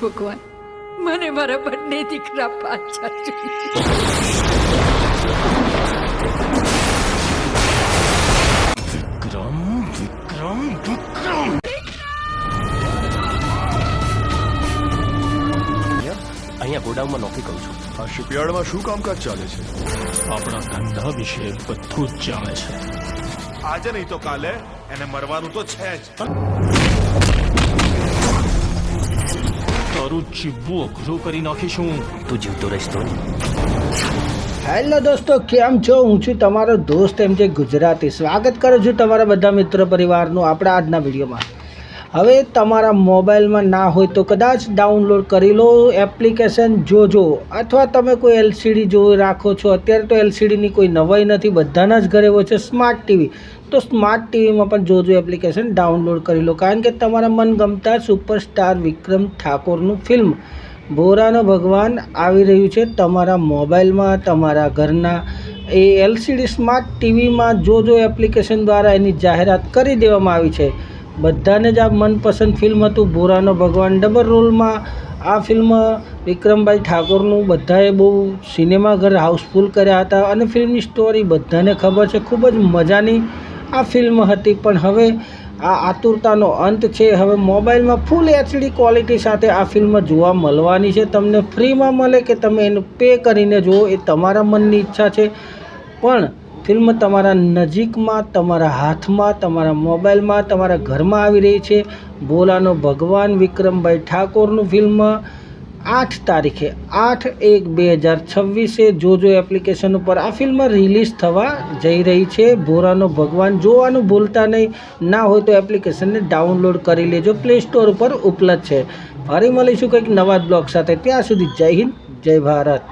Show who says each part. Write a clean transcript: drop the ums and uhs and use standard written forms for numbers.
Speaker 1: ભગવાન, મને મારા બંને દીકરા પાછા જોઈએ.
Speaker 2: વિક્રમ વિક્રમ વિક્રમ અહીંયા ગોડાઉનમાં નોકરી કરું છું.
Speaker 3: આ શિપયાર્ડમાં શું કામકાજ ચાલે છે?
Speaker 2: આપણા ધંધા વિશે બધું જ જાણે છે.
Speaker 3: આજે નહીં તો કાલે એને મરવાનું તો છે જ.
Speaker 2: તારું જીવવું અઘરું કરી નાખીશું.
Speaker 4: તું જીવતો રહીશ તો.
Speaker 5: હેલો દોસ્તો, કેમ છો? હું છું તમારો દોસ્ત એમ જે ગુજરાતી. સ્વાગત કરું છું તમારા બધા મિત્ર પરિવારનું આપણા આજના વિડીયોમાં. હવે તમારા મોબાઈલમાં ના હોય તો કદાચ ડાઉનલોડ કરી લો એપ્લિકેશન જોજો, અથવા તમે કોઈ એલસીડી જોઈ રાખો છો. અત્યારે તો એલસીડીની કોઈ નવાઈ નથી, બધાના જ ઘરે હોય છે સ્માર્ટ ટીવી. તો સ્માર્ટ ટીવીમાં પણ જોજો એપ્લિકેશન ડાઉનલોડ કરી લો, કારણ કે તમારા મનગમતા સુપરસ્ટાર વિક્રમ ઠાકોરનું ફિલ્મ ભોરાનો ભગવાન આવી રહ્યું છે તમારા મોબાઈલમાં, તમારા ઘરના એ એલસીડી સ્માર્ટ ટીવીમાં જોજો એપ્લિકેશન દ્વારા એની જાહેરાત કરી દેવામાં આવી છે. બધાને જ આ મનપસંદ ફિલ્મ હતું ભોરાનો ભગવાન. ડબલ રોલમાં આ ફિલ્મ વિક્રમભાઈ ઠાકોરનું બધાએ બહુ સિનેમાઘર હાઉસફુલ કર્યા હતા, અને ફિલ્મની સ્ટોરી બધાને ખબર છે, ખૂબ જ મજાની આ ફિલ્મ હતી. પણ હવે આ આતુરતાનો અંત છે. હવે મોબાઈલમાં ફૂલ એચડી ક્વોલિટી સાથે આ ફિલ્મ જોવા મળવાની છે. તમને ફ્રીમાં મળે કે તમે એનું પે કરીને જુઓ, એ તમારા મનની ઈચ્છા છે. પણ ફિલ્મ તમારા નજીકમાં, તમારા હાથમાં, તમારા મોબાઈલમાં, તમારા ઘરમાં આવી રહી છે. ભોલાનો ભગવાન વિક્રમભાઈ ઠાકોરનું ફિલ્મ 8 તારીખે 8/1/2026 જોજો એપ્લિકેશન ઉપર આ ફિલ્મ રિલીઝ થવા જઈ રહી છે. ભોરાનો ભગવાન જોવાનું ભૂલતા નહીં. ના હોય તો એપ્લિકેશનને ડાઉનલોડ કરી લેજો, પ્લે સ્ટોર ઉપર ઉપલબ્ધ છે. ફરી મળીશું કંઈક નવા બ્લોગ સાથે. ત્યાં સુધી જય હિન્દ, જય ભારત.